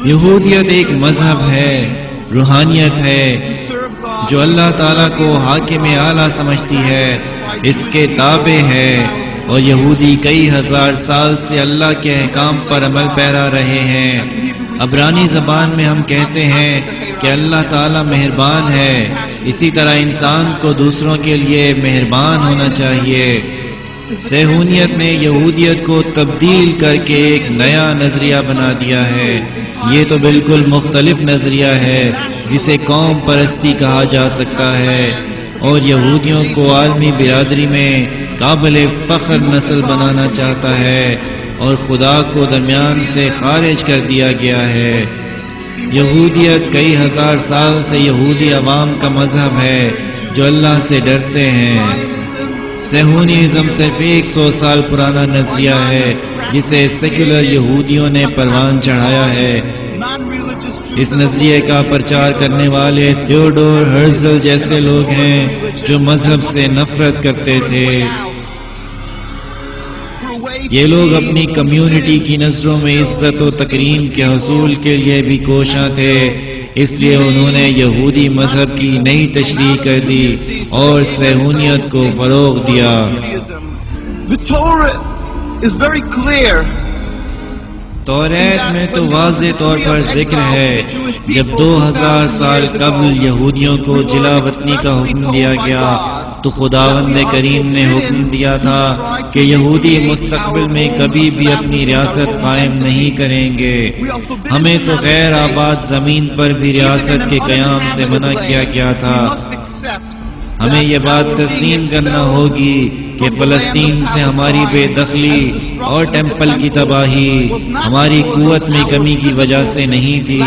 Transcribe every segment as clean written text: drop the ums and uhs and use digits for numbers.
یہودیت ایک مذہب ہے، روحانیت ہے جو اللہ تعالیٰ کو حاکم اعلیٰ سمجھتی ہے، اس کے تابع ہے، اور یہودی کئی ہزار سال سے اللہ کے احکام پر عمل پیرا رہے ہیں۔ عبرانی زبان میں ہم کہتے ہیں کہ اللہ تعالیٰ مہربان ہے، اسی طرح انسان کو دوسروں کے لیے مہربان ہونا چاہیے۔ صہیونیت نے یہودیت کو تبدیل کر کے ایک نیا نظریہ بنا دیا ہے۔ یہ تو بالکل مختلف نظریہ ہے جسے قوم پرستی کہا جا سکتا ہے، اور یہودیوں کو عالمی برادری میں قابل فخر نسل بنانا چاہتا ہے، اور خدا کو درمیان سے خارج کر دیا گیا ہے۔ یہودیت کئی ہزار سال سے یہودی عوام کا مذہب ہے جو اللہ سے ڈرتے ہیں۔ صہیونیزم صرف 100 سال پرانا نظریہ ہے جسے سیکولر یہودیوں نے پروان چڑھایا ہے۔ اس نظریے کا پرچار کرنے والے تھیوڈور ہرزل جیسے لوگ ہیں جو مذہب سے نفرت کرتے تھے۔ یہ لوگ اپنی کمیونٹی کی نظروں میں عزت و تکریم کے حصول کے لیے بھی کوشاں تھے، اس لیے انہوں نے یہودی مذہب کی نئی تشریح کر دی اور صہیونیت کو فروغ دیا۔ توریت میں تو واضح طور پر ذکر ہے، جب 2000 سال قبل یہودیوں کو جلا وطنی کا حکم دیا گیا تو خداوند کریم نے حکم دیا تھا کہ یہودی مستقبل میں کبھی بھی اپنی ریاست قائم نہیں کریں گے۔ ہمیں تو غیر آباد زمین پر بھی ریاست کے قیام سے منع کیا گیا تھا۔ ہمیں یہ بات تسلیم کرنا ہوگی کہ فلسطین سے ہماری بے دخلی اور ٹیمپل کی تباہی ہماری قوت میں کمی کی وجہ سے نہیں تھی،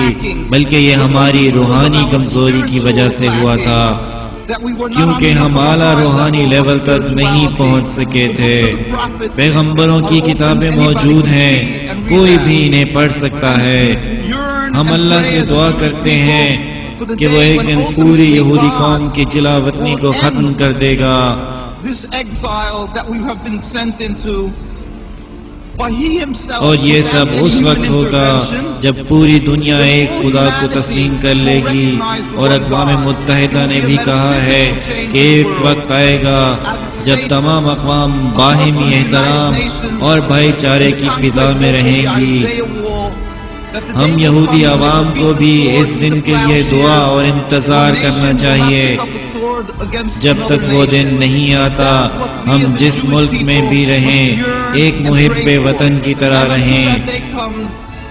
بلکہ یہ ہماری روحانی کمزوری کی وجہ سے ہوا تھا، کیونکہ ہم اعلیٰ روحانی لیول تک نہیں پہنچ سکے تھے۔ پیغمبروں کی کتابیں موجود ہیں، کوئی بھی انہیں پڑھ سکتا ہے۔ ہم اللہ سے دعا کرتے ہیں کہ وہ ایک دن پوری یہودی قوم کی جلا وطنی کو ختم کر دے گا۔ اور یہ سب اس وقت ہوگا جب پوری دنیا ایک خدا کو تسلیم کر لے گی، اور اقوام متحدہ نے بھی کہا ہے کہ ایک وقت آئے گا جب تمام اقوام باہمی احترام اور بھائی چارے کی فضا میں رہیں گی۔ ہم یہودی عوام کو بھی اس دن کے لیے دعا اور انتظار کرنا چاہیے۔ جب تک وہ دن نہیں آتا، ہم جس ملک میں بھی رہیں ایک محب وطن کی طرح رہیں۔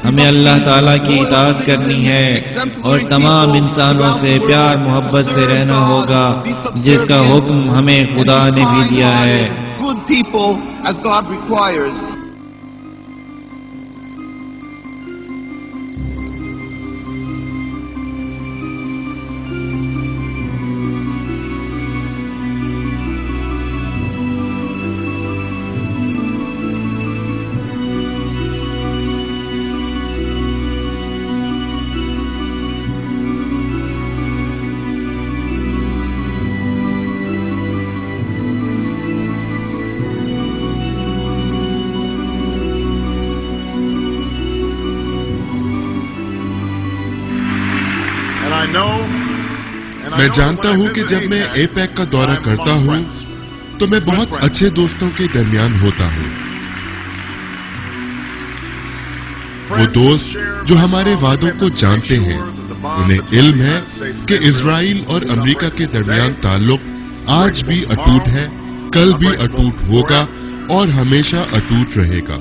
ہمیں اللہ تعالیٰ کی اطاعت کرنی ہے اور تمام انسانوں سے پیار محبت سے رہنا ہوگا، جس کا حکم ہمیں خدا نے بھی دیا ہے۔ میں جانتا ہوں کہ جب میں اے پیک کا دورہ کرتا ہوں تو میں بہت اچھے دوستوں کے درمیان ہوتا ہوں، وہ دوست جو ہمارے وعدوں کو جانتے ہیں، انہیں علم ہے کہ اسرائیل اور امریکہ کے درمیان تعلق آج بھی اٹوٹ ہے، کل بھی اٹوٹ ہوگا اور ہمیشہ اٹوٹ رہے گا۔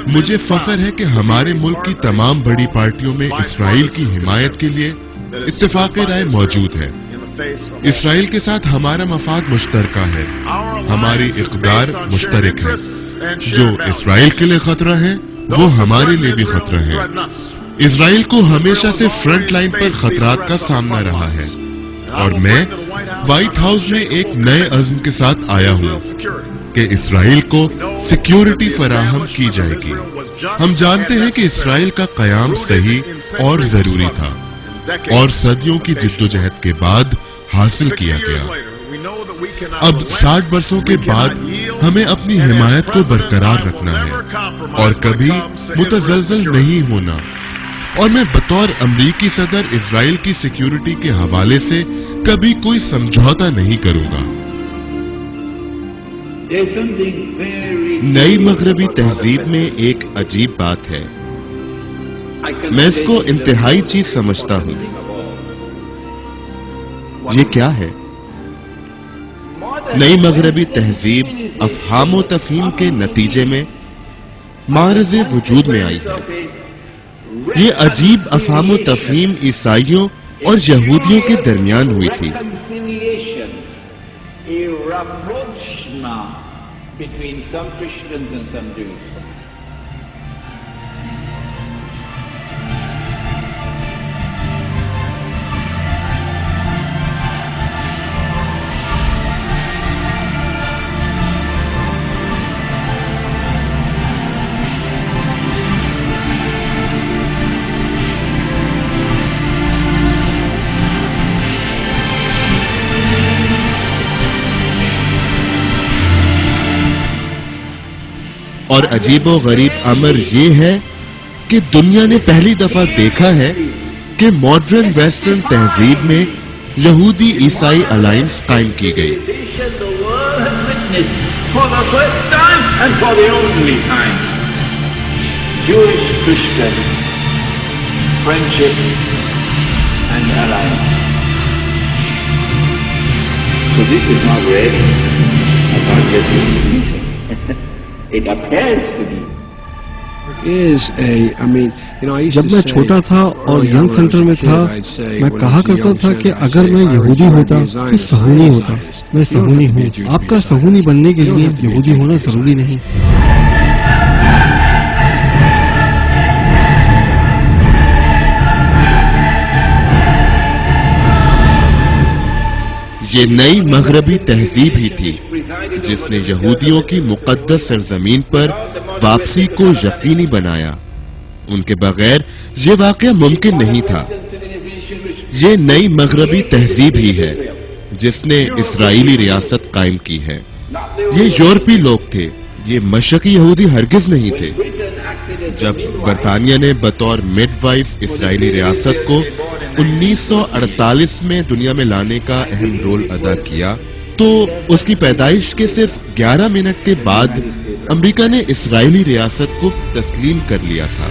مجھے فخر ہے کہ ہمارے ملک کی تمام بڑی پارٹیوں میں اسرائیل کی حمایت کے لیے اتفاق رائے موجود ہے۔ اسرائیل کے ساتھ ہمارا مفاد مشترکہ ہے، ہماری اقدار مشترک ہے۔ جو اسرائیل کے لیے خطرہ ہے وہ ہمارے لیے بھی خطرہ ہے۔ اسرائیل کو ہمیشہ سے فرنٹ لائن پر خطرات کا سامنا رہا ہے، اور میں وائٹ ہاؤس میں ایک نئے عزم کے ساتھ آیا ہوں کہ اسرائیل کو سیکیورٹی فراہم کی جائے گی۔ ہم جانتے ہیں کہ اسرائیل کا قیام صحیح اور ضروری تھا، اور صدیوں کی جدوجہد کے بعد حاصل کیا گیا۔ اب 60 برسوں کے بعد ہمیں اپنی حمایت کو برقرار رکھنا ہے اور کبھی متزلزل نہیں ہونا، اور میں بطور امریکی صدر اسرائیل کی سیکیورٹی کے حوالے سے کبھی کوئی سمجھوتا نہیں کروں گا۔ نئی مغربی تہذیب میں ایک عجیب بات ہے، میں اس کو انتہائی چیز سمجھتا ہوں۔ یہ کیا ہے؟ نئی مغربی تہذیب افہام و تفہیم کے نتیجے میں معرض وجود میں آئی ہے۔ یہ عجیب افہام و تفہیم عیسائیوں اور یہودیوں کے درمیان ہوئی تھی۔ اور عجیب و غریب امر یہ ہے کہ دنیا نے پہلی دفعہ دیکھا ہے کہ ماڈرن ویسٹرن تہذیب میں یہودی عیسائی الائنس قائم کی گئی۔ جب میں چھوٹا تھا اور ینگ سینٹر میں تھا، میں کہا کرتا تھا کہ اگر میں یہودی ہوتا تو صہیونی ہوتا۔ میں صہیونی ہوں۔ آپ کا صہیونی بننے کے لیے یہودی ہونا ضروری نہیں۔ یہ نئی مغربی تہذیب ہی تھی جس نے یہودیوں کی مقدس سرزمین پر واپسی کو یقینی بنایا۔ ان کے بغیر یہ واقعہ ممکن نہیں تھا۔ یہ نئی مغربی تہذیب ہی ہے جس نے اسرائیلی ریاست قائم کی ہے۔ یہ یورپی لوگ تھے، یہ مشرقی یہودی ہرگز نہیں تھے۔ جب برطانیہ نے بطور مڈ وائف اسرائیلی ریاست کو 1948 میں دنیا میں لانے کا اہم رول ادا کیا تو اس کی پیدائش کے صرف 11 منٹ کے بعد امریکہ نے اسرائیلی ریاست کو تسلیم کر لیا تھا۔